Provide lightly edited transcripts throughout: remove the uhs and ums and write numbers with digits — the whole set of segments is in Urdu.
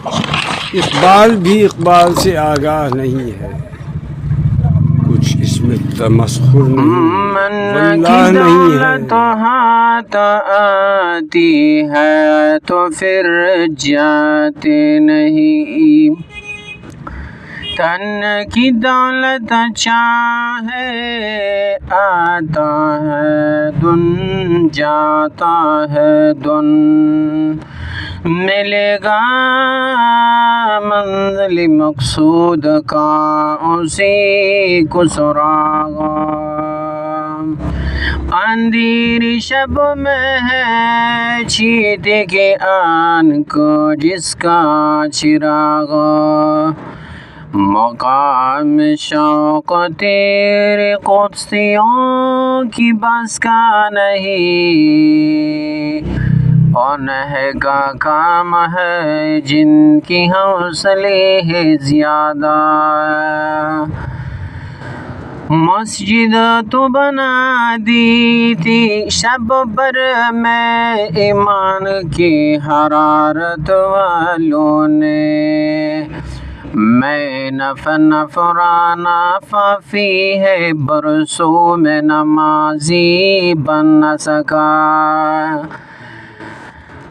اقبال بھی اقبال سے آگاہ نہیں ہے، کچھ اس میں تمسخر نہیں، واللہ نہیں ہے۔ ہاتھ آتی ہے تو پھر جاتے نہیں، تن کی دولت چاہے آتا ہے دن، جاتا ہے دن، ملے گا منزل مقصود کا اسی کو سراغ، اندھیری شب میں ہے چیتے کے آن کو جس کا چراغ، مقام شوق تیرے قدسیوں کی بس کا نہیں، اور نہ کا کام ہے جن کی حوصلے ہے زیادہ، مسجد تو بنا دی تھی شب بر میں ایمان کی حرارت والوں نے، میں نفرانہ فافی ہے برسوں میں نمازی بن نہ سکا،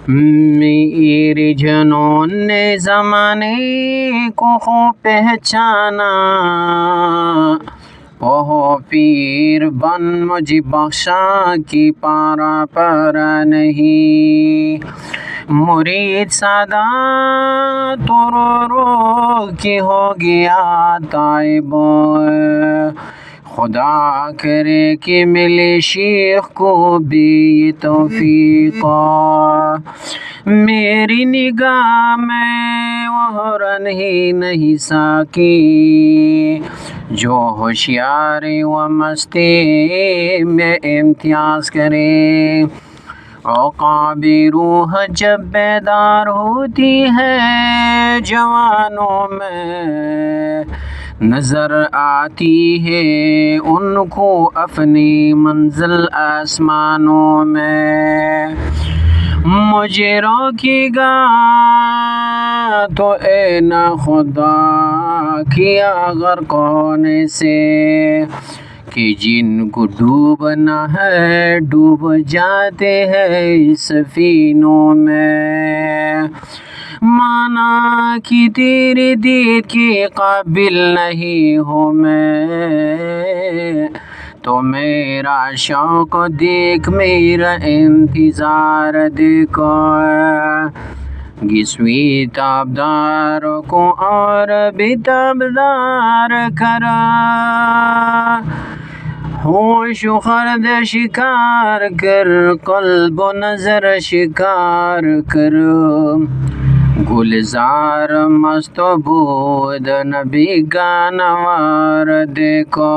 میری جنون نے زمانے کو خوب پہچانا، وہ پیر بن مجھے بخشا کی پارا پارا نہیں، مرید سادہ تو رو رو کے ہو گیا تائب، خدا کرے کہ ملے شیخ کو بھی توفیق، میری نگاہ میں وہ رن ہی نہیں ساکی جو ہوشیاری و مستی میں امتیاز کرے، عقابی روح جب بیدار ہوتی ہے جوانوں میں، نظر آتی ہے ان کو اپنی منزل آسمانوں میں، مجھے روکے گا تو اے نہ خدا کیا غرق ہونے سے، کہ جن کو ڈوبنا ہے ڈوب جاتے ہیں سفینوں میں، مانا کہ تیرے دید کے قابل نہیں ہوں میں، تو میرا شوق دیکھ میرا انتظار دیکھو، گسوی تابدار کو اور بھی تابدار کرا، ہوش و خرد شکار کر قلب و نظر شکار کر، گلزار مست و بود نبی گانوار دیکھو،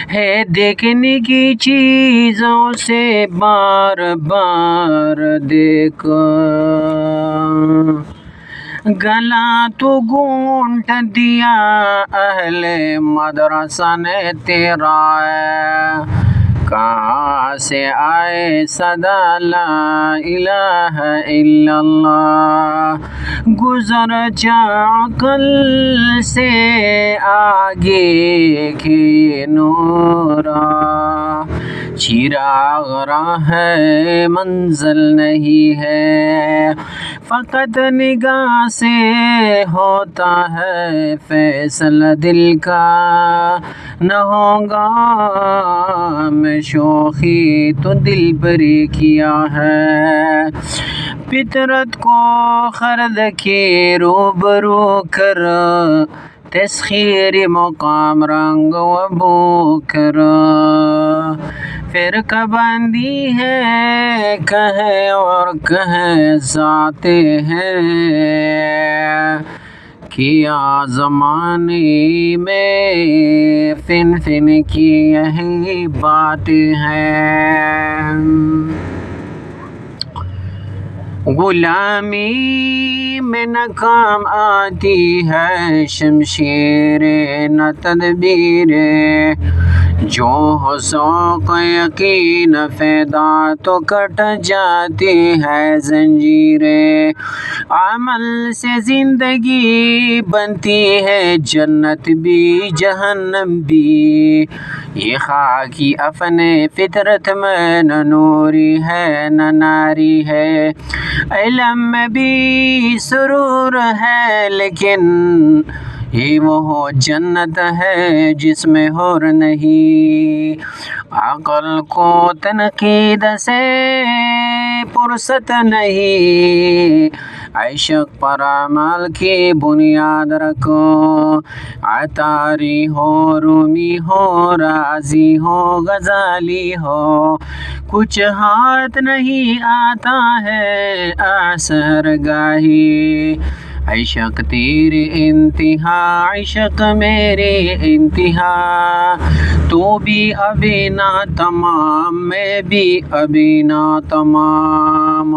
ہے دیکھنے کی چیزوں سے بار بار دیکھو، گلا تو گونٹ دیا اہل مدرسہ نے تیرا، کہاں سے آئے صدا لا الہ الا اللہ، گزر جا عقل سے آگے کی نورا، چراغ راہ ہے منزل نہیں ہے، فقط نگاہ سے ہوتا ہے فیصلہ دل کا، نہ ہوگا میں شوخی تو دل بری کیا ہے، فطرت کو خرد کے روبرو کر، تسخیر مقام رنگ و بو کر، فرقہ بندی ہے کہیں اور کہیں ذاتے ہیں، کیا زمانے میں فن فن کی یہی باتیں ہیں، غلامی میں نہ کام آتی ہے شمشیر نہ تدبیر، جو ہو شوق یقین پیدا تو کٹ جاتی ہے زنجیریں، عمل سے زندگی بنتی ہے جنت بھی جہنم بھی، یہ خاکی اپنے فطرت میں نہ نوری ہے نہ ناری ہے، علم میں بھی سرور ہے لیکن یہ وہ جنت ہے جس میں حور نہیں، عقل کو تنقید سے فرصت نہیں، عشق پر عمل کی بنیاد رکھو، عطاری ہو رومی ہو رازی ہو غزالی ہو، کچھ ہاتھ نہیں آتا ہے اثر گاہی، عشق تیری انتہا عشق میری انتہا، تو بھی ابھی نہ تمام میں بھی ابھی نہ تمام،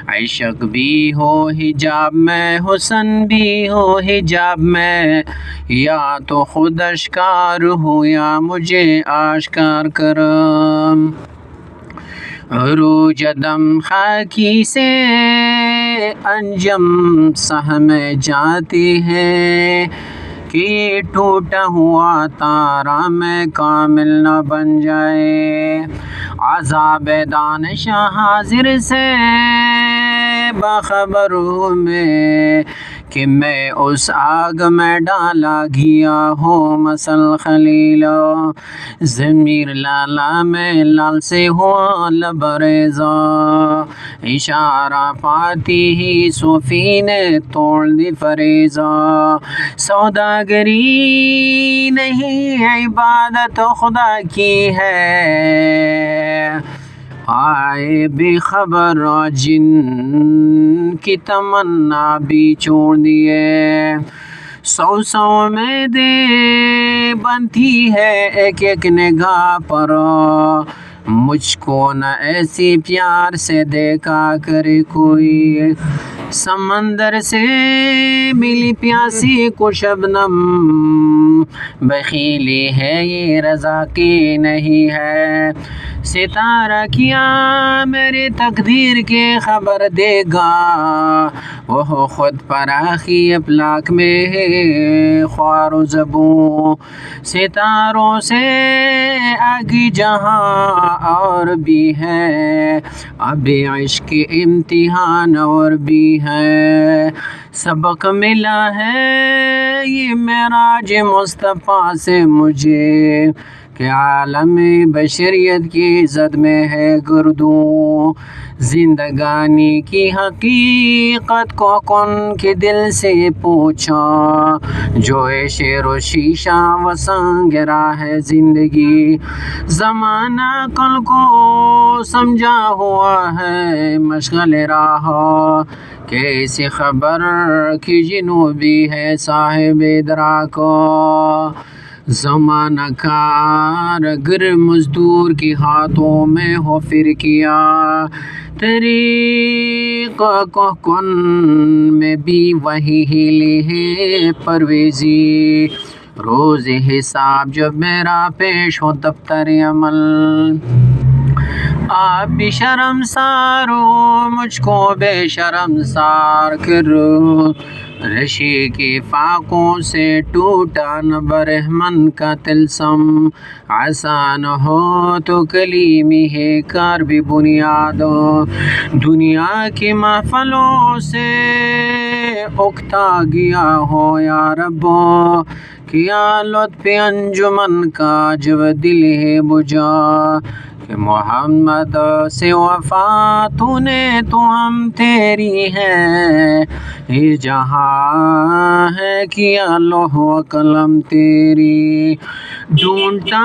عشق بھی ہو حجاب میں حسن بھی ہو حجاب میں، یا تو خود اشکار ہو یا مجھے آشکار کرم، عروج دم خاکی سے انجم سہم جاتی ہے، کہ ٹوٹا ہوا تارا میں کامل نہ بن جائے، عذاب دانش حاضر سے باخبر ہوں میں، کہ میں اس آگ میں ڈالا گیا ہوں مثل خلیلو، ضمیر لالا میں لال سے ہوا لبریزا، اشارہ پاتی ہی صوفی نے توڑ دی فریضہ، سوداگری نہیں عبادت خدا کی ہے، آئے بے خبر جن کی تمنا بھی چھوڑ دیے، سو میں دے بنتی ہے ایک ایک نگاہ پر، مجھ کو نہ ایسی پیار سے دیکھا کرے کوئی، سمندر سے ملی پیاسی کو شبنم، بخیلی ہے یہ رضا کی نہیں ہے، ستارہ کیا میرے تقدیر کے خبر دے گا، وہ خود پراخی افلاک میں ہے خوار و زبوں، ستاروں سے آگے جہاں اور بھی ہے، ابھی عشق امتحان اور بھی ہے، سبق ملا ہے یہ معراج مصطفیٰ سے مجھے، کہ عالم بشریت کی زد میں ہے گردوں، زندگانی کی حقیقت کو کن کے دل سے پوچھا، جو شیر و شیشہ وساں گرا ہے زندگی، زمانہ کل کو سمجھا ہوا ہے مشغل راہ، کیسی خبر کی جنوبی ہے صاحب ادراک، زمانہ کار گر مزدور کی ہاتھوں میں ہو پھر کیا، طریق کو کن میں بھی وہی ہیلی ہے پرویزی، روز حساب جب میرا پیش ہو دفتر عمل، آپ بھی شرمسار ہو مجھ کو بے شرمسار کرو، رشی کی فاقوں سے ٹوٹا نہ برہمن کا تلسم، آسان ہو تو کلیمی ہے کار بھی بنیاد، دنیا کی محفلوں سے اکتا گیا ہو یا رب، کیا لطف انجمن کا جب دل ہے بجا، کہ محمد سے وفا تو نے تو ہم تیری ہے، اس جہاں ہے کیا لوح و قلم تیری، ڈھونڈتا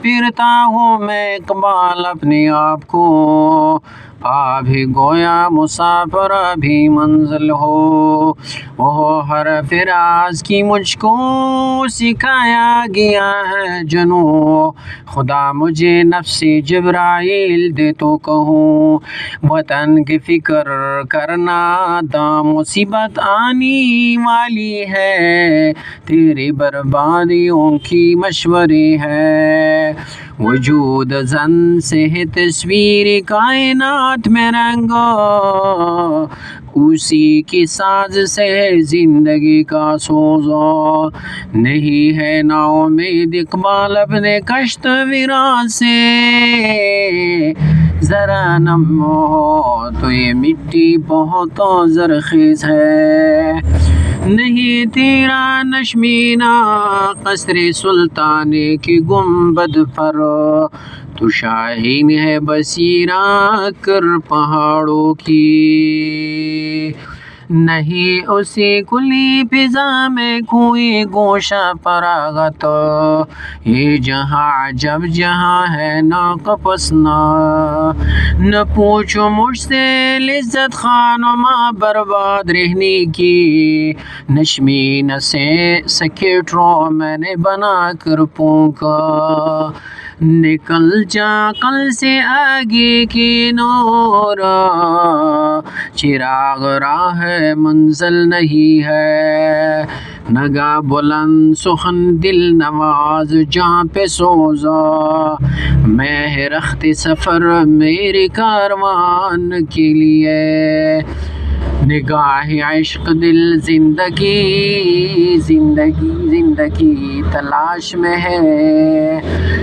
پھرتا ہوں میں اقبال اپنے آپ کو، پا بھی گویا مسافر بھی منزل ہو، وہ ہر فراز کی مجھ کو سکھایا گیا ہے جنو، خدا مجھے نفس جبرائیل دے تو کہوں، وطن کی فکر کرنا دا مصیبت آنی والی ہے، تیری بربادیوں کی مشورے ہے، وجود زن سے ہے تصویر کائنات میں رنگا، اسی کی ساز سے ہے زندگی کا سوزا، نہیں ہے نا امید اقبال اپنے کشت ویران سے، ذرا نم ہو تو یہ مٹی بہت زرخیز ہے، نہیں تیرا نشمینہ قصر سلطانے کی گنبد پر، تو شاہین ہے بصیرہ کر پہاڑوں کی، نہیں اسی کلی فضا میں کوئی گوشہ فراغت، یہ جہاں جب جہاں ہے نا قفس نہ پوچھو مجھ سے لذت خانما برباد رہنے کی، نشمین سے سکیٹرو میں نے بنا کر پونکا، نکل جا کل سے آگے کی نورا، چراغ راہ منزل نہیں ہے، نگاہ بلند سخن دل نواز جہاں پہ سوزا، میں ہے رخت سفر میرے کاروان کے لیے، نگاہ عشق دل زندگی زندگی زندگی تلاش میں ہے،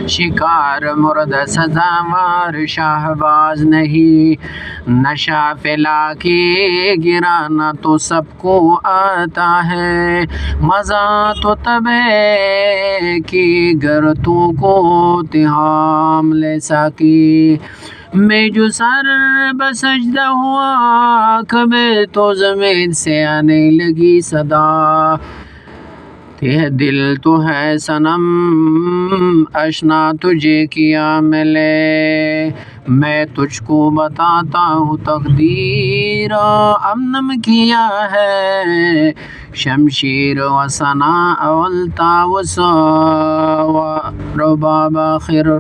شکار مرد سزاوار شہباز نہیں، نشہ پلا کے گرانا تو سب کو آتا ہے، مزہ تو تب ہے کہ گر تو کو تہام لے سکی، میں جو سر بسجدہ ہوا کبھی تو زمین سے آنے لگی صدا، تیرے دل تو ہے صنم اشنا تجھے کیا ملے، میں تجھ کو بتاتا ہوں تقدیر اب نم کیا ہے، شمشیر و ثنا اولتا و سا و رباب آخر۔